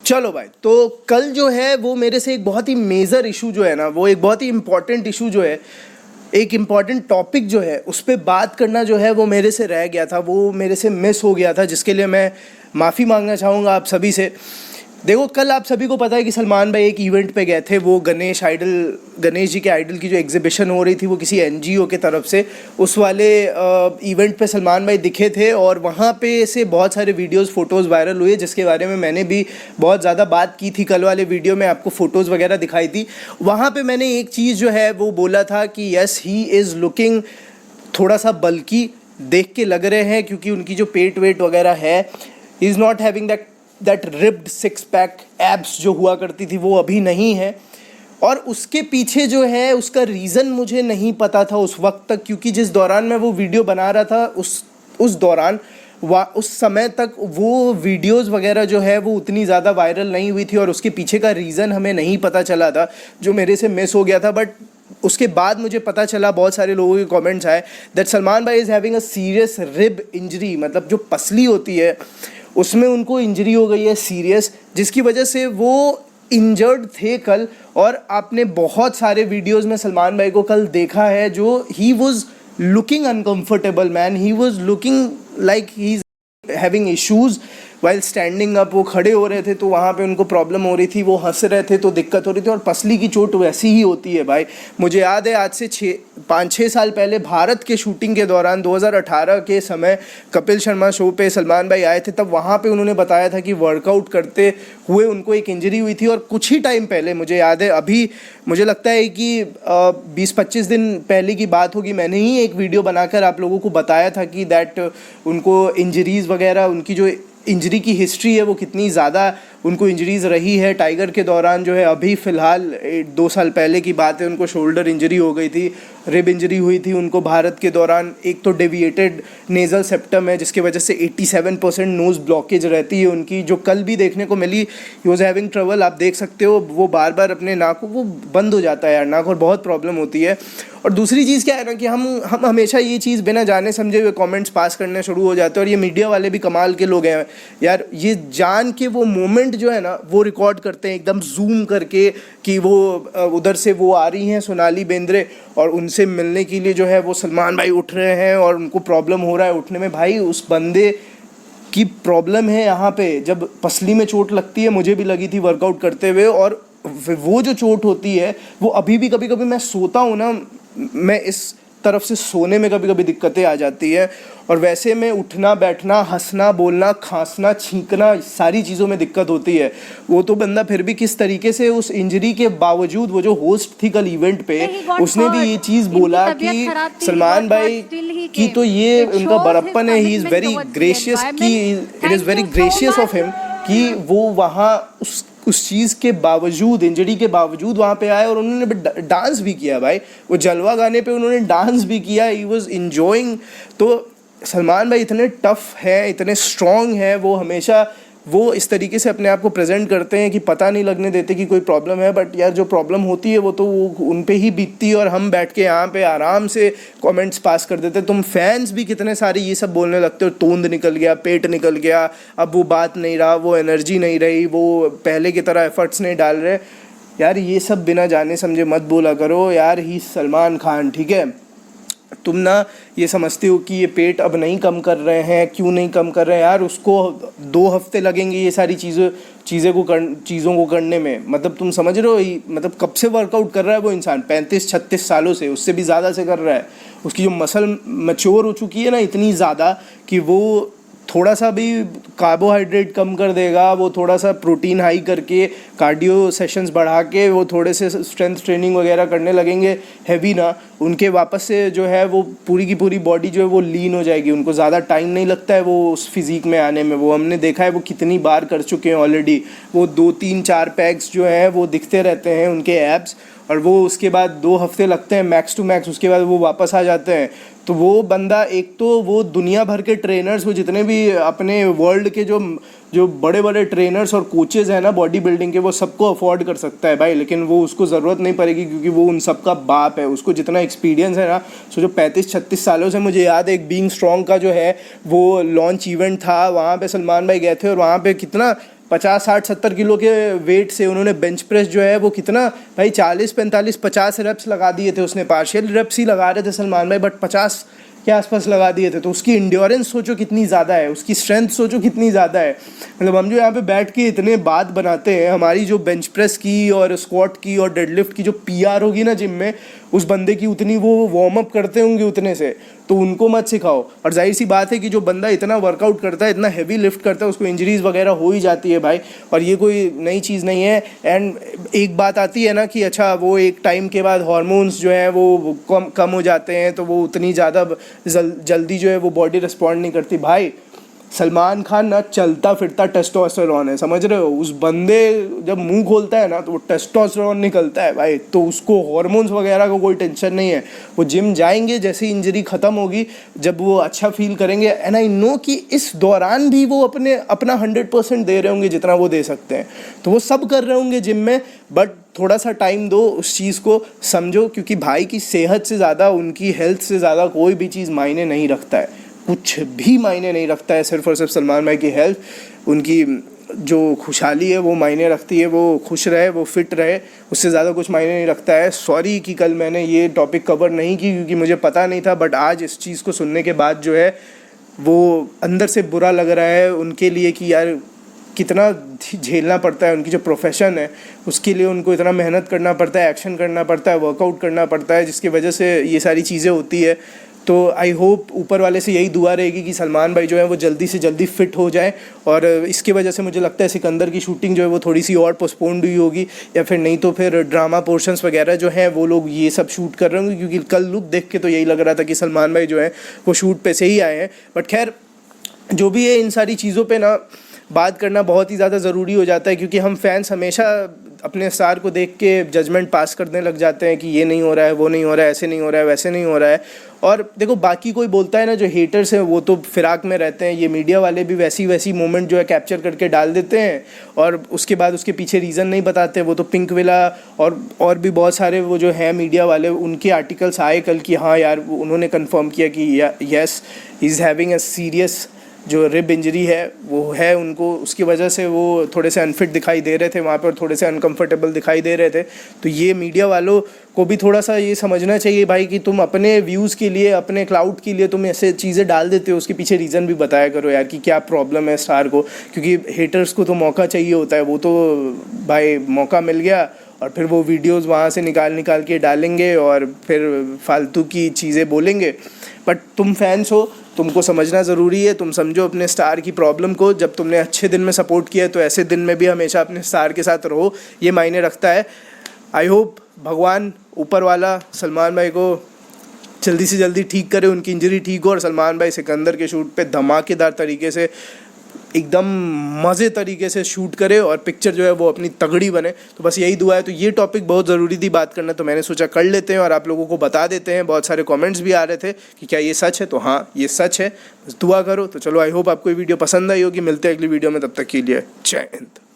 चलो भाई, तो कल जो है वो मेरे से एक बहुत ही मेजर इशू जो है ना, वो एक बहुत ही इम्पोर्टेंट इशू जो है, एक इम्पॉर्टेंट टॉपिक जो है उस पर बात करना जो है वो मेरे से रह गया था, वो मेरे से मिस हो गया था, जिसके लिए मैं माफ़ी मांगना चाहूँगा आप सभी से। देखो, कल आप सभी को पता है कि सलमान भाई एक इवेंट पे गए थे। वो गणेश जी के आइडल की जो एग्जीबिशन हो रही थी वो किसी एनजीओ के तरफ से, उस वाले इवेंट पे सलमान भाई दिखे थे और वहाँ पे से बहुत सारे वीडियोस फोटोज़ वायरल हुए, जिसके बारे में मैंने भी बहुत ज़्यादा बात की थी। कल वाले वीडियो में आपको फ़ोटोज़ वगैरह दिखाई थी। वहाँ पर मैंने एक चीज़ जो है वो बोला था कि यस, ही इज़ लुकिंग थोड़ा सा बल्कि देख के लग रहे हैं, क्योंकि उनकी जो पेट वेट वगैरह है, he is not having that ripped six pack abs जो हुआ करती थी, वो अभी नहीं है। और उसके पीछे जो है उसका रीज़न मुझे नहीं पता था उस वक्त तक, क्योंकि जिस दौरान मैं वो वीडियो बना रहा था उस दौरान उस समय तक वो वीडियोज़ वगैरह जो है वो उतनी ज़्यादा वायरल नहीं हुई थी और उसके पीछे का रीज़न हमें नहीं पता चला था, जो मेरे से मिस हो गया था। बट उसके बाद मुझे पता चला, बहुत सारे लोगों के कमेंट्स आए दैट सलमान भाई is having a serious rib injury, मतलब जो पसली होती है उसमें उनको इंजरी हो गई है सीरियस, जिसकी वजह से वो इंजर्ड थे कल। और आपने बहुत सारे वीडियोस में सलमान भाई को कल देखा है, जो he was looking uncomfortable man, he was looking like he is having issues while standing up. वो खड़े हो रहे थे तो वहाँ पे उनको प्रॉब्लम हो रही थी, वो हंस रहे थे तो दिक्कत हो रही थी। और पसली की चोट वैसी ही होती है भाई। मुझे याद है आज से 5-6 साल पहले भारत के शूटिंग के दौरान 2018 के समय कपिल शर्मा शो पे सलमान भाई आए थे, तब वहाँ पे उन्होंने बताया था कि वर्कआउट करते हुए उनको एक इंजरी हुई थी। और कुछ ही टाइम पहले, मुझे याद है, अभी मुझे लगता है कि 20-25 दिन पहले की बात होगी, मैंने ही एक वीडियो बनाकर आप लोगों को बताया था कि दैट उनको इंजरीज़ वगैरह, उनकी जो इंजरी की हिस्ट्री है वो कितनी ज़्यादा उनको इंजरीज़ रही है। टाइगर के दौरान जो है, अभी फ़िलहाल 2 साल पहले की बात है, उनको शोल्डर इंजरी हो गई थी, रिब इंजरी हुई थी उनको भारत के दौरान। एक तो डेविएटेड नेज़ल सेप्टम है, जिसकी वजह से 87% नोज़ ब्लॉकेज रहती है उनकी, जो कल भी देखने को मिली। ही वॉज हैविंग ट्रबल, आप देख सकते हो, वो बार बार अपने नाक को वो बंद हो जाता है यार नाक, और बहुत प्रॉब्लम होती है। और दूसरी चीज़ क्या है ना कि हम हमेशा ये चीज़ बिना जाने समझे हुए कमेंट्स पास करने शुरू हो जाते हैं। और ये मीडिया वाले भी कमाल के लोग हैं यार, ये जान के वो मोमेंट जो है ना वो रिकॉर्ड करते हैं एकदम जूम करके कि वो उधर से वो आ रही हैं सोनाली बेंद्रे, और उनसे मिलने के लिए जो है वो सलमान भाई उठ रहे हैं और उनको प्रॉब्लम हो रहा है उठने में। भाई, उस बंदे की प्रॉब्लम है यहाँ पे, जब पसली में चोट लगती है, मुझे भी लगी थी वर्कआउट करते हुए, और वो जो चोट होती है वो अभी भी कभी कभी मैं सोता हूँ ना, मैं इस तरफ से सोने में कभी कभी दिक्कतें आ जाती है। और वैसे में उठना बैठना, हंसना बोलना, खांसना छींकना, सारी चीज़ों में दिक्कत होती है। वो तो बंदा फिर भी किस तरीके से उस इंजरी के बावजूद, वो जो होस्ट थी कल इवेंट पे, उसने भी ये चीज़ बोला कि सलमान भाई की तो ये उनका बड़प्पन है, ही इज़ वेरी ग्रेशियस, कि it is very gracious of him कि वो वहाँ उस चीज़ के बावजूद, इंजरी के बावजूद वहाँ पे आए, और उन्होंने डांस भी किया भाई। वो जलवा गाने पे उन्होंने डांस भी किया, ही वॉज इन्जॉइंग। तो सलमान भाई इतने टफ हैं, इतने स्ट्रॉन्ग हैं, वो हमेशा वो इस तरीके से अपने आप को प्रेजेंट करते हैं कि पता नहीं लगने देते कि कोई प्रॉब्लम है। बट यार, जो प्रॉब्लम होती है वो तो उन पे ही बीतती है, और हम बैठ के यहाँ पे आराम से कमेंट्स पास कर देते। तुम फैंस भी कितने सारे ये सब बोलने लगते हो, तोंद निकल गया, पेट निकल गया, अब वो बात नहीं रहा, वो एनर्जी नहीं रही, वो पहले की तरह एफर्ट्स नहीं डाल रहे। यार, ये सब बिना जाने समझे मत बोला करो यार, ही सलमान खान, ठीक है? तुम ना ये समझते हो कि ये पेट अब नहीं कम कर रहे हैं, क्यों नहीं कम कर रहे हैं यार, उसको 2 हफ्ते लगेंगे ये सारी चीज़ों को करने में। मतलब तुम समझ रहे हो, मतलब कब से वर्कआउट कर रहा है वो इंसान, 35-36 सालों से, उससे भी ज़्यादा से कर रहा है। उसकी जो मसल मैच्योर हो चुकी है ना इतनी ज़्यादा कि वो थोड़ा सा भी कार्बोहाइड्रेट कम कर देगा, वो थोड़ा सा प्रोटीन हाई करके, कार्डियो सेशंस बढ़ा के, वो थोड़े से स्ट्रेंथ ट्रेनिंग वगैरह करने लगेंगे हैवी ना, उनके वापस से जो है वो पूरी की पूरी बॉडी जो है वो लीन हो जाएगी। उनको ज़्यादा टाइम नहीं लगता है वो उस फिज़ीक में आने में। वो हमने देखा है, वो कितनी बार कर चुके हैं ऑलरेडी। वो 2-3-4 पैक्स जो हैं वो दिखते रहते हैं उनके एब्स, और वो उसके बाद 2 हफ्ते लगते हैं मैक्स टू मैक्स, उसके बाद वो वापस आ जाते हैं। तो वो बंदा, एक तो वो दुनिया भर के ट्रेनर्स, वो जितने भी अपने वर्ल्ड के जो बड़े बड़े ट्रेनर्स और कोचेज़ हैं ना बॉडी बिल्डिंग के, वो सबको अफोर्ड कर सकता है भाई, लेकिन वो उसको ज़रूरत नहीं पड़ेगी क्योंकि वो उन सब का बाप है। उसको जितना एक्सपीरियंस है ना, सो जो 35-36 सालों से, मुझे याद है एक बीइंग स्ट्रॉन्ग का जो है वो लॉन्च इवेंट था, वहाँ पे सलमान भाई गए थे, और वहाँ पे कितना 50 60 70 किलो के वेट से उन्होंने बेंच प्रेस जो है वो कितना भाई 40 45 50 रेप्स लगा दिए थे उसने। पार्शियल रेप्स ही लगा रहे थे सलमान भाई, बट 50 के आसपास लगा दिए थे। तो उसकी इंड्योरेंस सोचो कितनी ज़्यादा है, उसकी स्ट्रेंथ सोचो कितनी ज़्यादा है। मतलब हम जो यहाँ पे बैठ के इतने बात बनाते हैं, हमारी जो बेंच प्रेस की और स्क्वाट की और डेडलिफ्ट की जो पीआर होगी ना जिम में, उस बंदे की उतनी वो वार्म अप करते होंगे उतने से। तो उनको मत सिखाओ। और जाहिर सी बात है कि जो बंदा इतना वर्कआउट करता है, इतना हैवी लिफ्ट करता है, उसको इंजरीज वगैरह हो ही जाती है भाई। और ये कोई नई चीज़ नहीं है। एंड एक बात आती है ना कि अच्छा वो एक टाइम के बाद हार्मोन्स जो हैं वो कम हो जाते हैं, तो वो उतनी ज़्यादा जल्दी जो है वो बॉडी रिस्पॉन्ड नहीं करती। भाई सलमान खान ना चलता फिरता टेस्टोस्टेरोन है, समझ रहे हो। उस बंदे जब मुंह खोलता है ना तो वो टेस्टोस्टेरोन निकलता है भाई। तो उसको हार्मोन्स वगैरह का कोई टेंशन नहीं है। वो जिम जाएंगे, जैसे ही इंजरी ख़त्म होगी, जब वो अच्छा फील करेंगे, एंड आई नो कि इस दौरान भी वो अपना 100% दे रहे होंगे जितना वो दे सकते हैं। तो वो सब कर रहे होंगे जिम में, बट थोड़ा सा टाइम दो, उस चीज़ को समझो, क्योंकि भाई की सेहत से ज़्यादा, उनकी हेल्थ से ज़्यादा कोई भी चीज़ मायने नहीं रखता है। कुछ भी मायने नहीं रखता है। सिर्फ और सिर्फ सलमान भाई की हेल्थ, उनकी जो खुशहाली है वो मायने रखती है। वो खुश रहे, वो फिट रहे, उससे ज़्यादा कुछ मायने नहीं रखता है। सॉरी कि कल मैंने ये टॉपिक कवर नहीं की, क्योंकि मुझे पता नहीं था। बट आज इस चीज़ को सुनने के बाद जो है वो अंदर से बुरा लग रहा है उनके लिए कि यार कितना झेलना पड़ता है। उनकी जो प्रोफेशन है उसके लिए उनको इतना मेहनत करना पड़ता है, एक्शन करना पड़ता है, वर्कआउट करना पड़ता है, जिसकी वजह से ये सारी चीज़ें होती है। तो आई होप ऊपर वाले से यही दुआ रहेगी कि सलमान भाई जो है वो जल्दी से जल्दी फिट हो जाए। और इसकी वजह से मुझे लगता है सिकंदर की शूटिंग जो है वो थोड़ी सी और पोस्टपोन्ड हुई होगी, या फिर नहीं तो फिर ड्रामा पोर्शंस वगैरह जो हैं वो लोग ये सब शूट कर रहे होंगे। क्योंकि कल लुक देख के तो यही लग रहा था कि सलमान भाई जो है वो शूट पे से ही आए हैं। बट खैर जो भी है, इन सारी चीज़ों पे ना बात करना बहुत ही ज़्यादा ज़रूरी हो जाता है, क्योंकि हम फैंस हमेशा अपने स्टार को देख के जजमेंट पास करने लग जाते हैं कि ये नहीं हो रहा है, वो नहीं हो रहा है, ऐसे नहीं हो रहा है, वैसे नहीं हो रहा है। और देखो बाकी कोई बोलता है ना, जो हेटर्स हैं वो तो फिराक में रहते हैं। ये मीडिया वाले भी वैसी मोमेंट जो है कैप्चर करके डाल देते हैं, और उसके बाद उसके पीछे रीज़न नहीं बताते। वो तो पिंक विला और भी बहुत सारे वो जो हैं मीडिया वाले, उनके आर्टिकल्स आए कल कि हाँ यार उन्होंने कन्फर्म किया कि yes is having a serious जो रिब इंजरी है वो है उनको। उसकी वजह से वो थोड़े से अनफिट दिखाई दे रहे थे वहाँ पे, और थोड़े से अनकंफर्टेबल दिखाई दे रहे थे। तो ये मीडिया वालों को भी थोड़ा सा ये समझना चाहिए भाई कि तुम अपने व्यूज़ के लिए, अपने क्लाउड के लिए तुम ऐसे चीज़ें डाल देते हो, उसके पीछे रीज़न भी बताया करो यार कि क्या प्रॉब्लम है स्टार को। क्योंकि हेटर्स को तो मौका चाहिए होता है। वो तो भाई मौका मिल गया और फिर वो वीडियोज़ वहाँ से निकाल के डालेंगे और फिर फालतू की चीज़ें बोलेंगे। बट तुम फैंस हो, तुमको समझना ज़रूरी है। तुम समझो अपने स्टार की प्रॉब्लम को। जब तुमने अच्छे दिन में सपोर्ट किया है तो ऐसे दिन में भी हमेशा अपने स्टार के साथ रहो, ये मायने रखता है। आई होप भगवान ऊपर वाला सलमान भाई को जल्दी से जल्दी ठीक करे, उनकी इंजरी ठीक हो, और सलमान भाई सिकंदर के शूट पे धमाकेदार तरीके से, एकदम मज़े तरीके से शूट करे और पिक्चर जो है वो अपनी तगड़ी बने। तो बस यही दुआ है। तो ये टॉपिक बहुत ज़रूरी थी बात करना, तो मैंने सोचा कर लेते हैं और आप लोगों को बता देते हैं। बहुत सारे कमेंट्स भी आ रहे थे कि क्या ये सच है, तो हाँ ये सच है, बस दुआ करो। तो चलो आई होप आपको ये वीडियो पसंद आई होगी। मिलते हैं अगली वीडियो में, तब तक के लिए जय हिंद।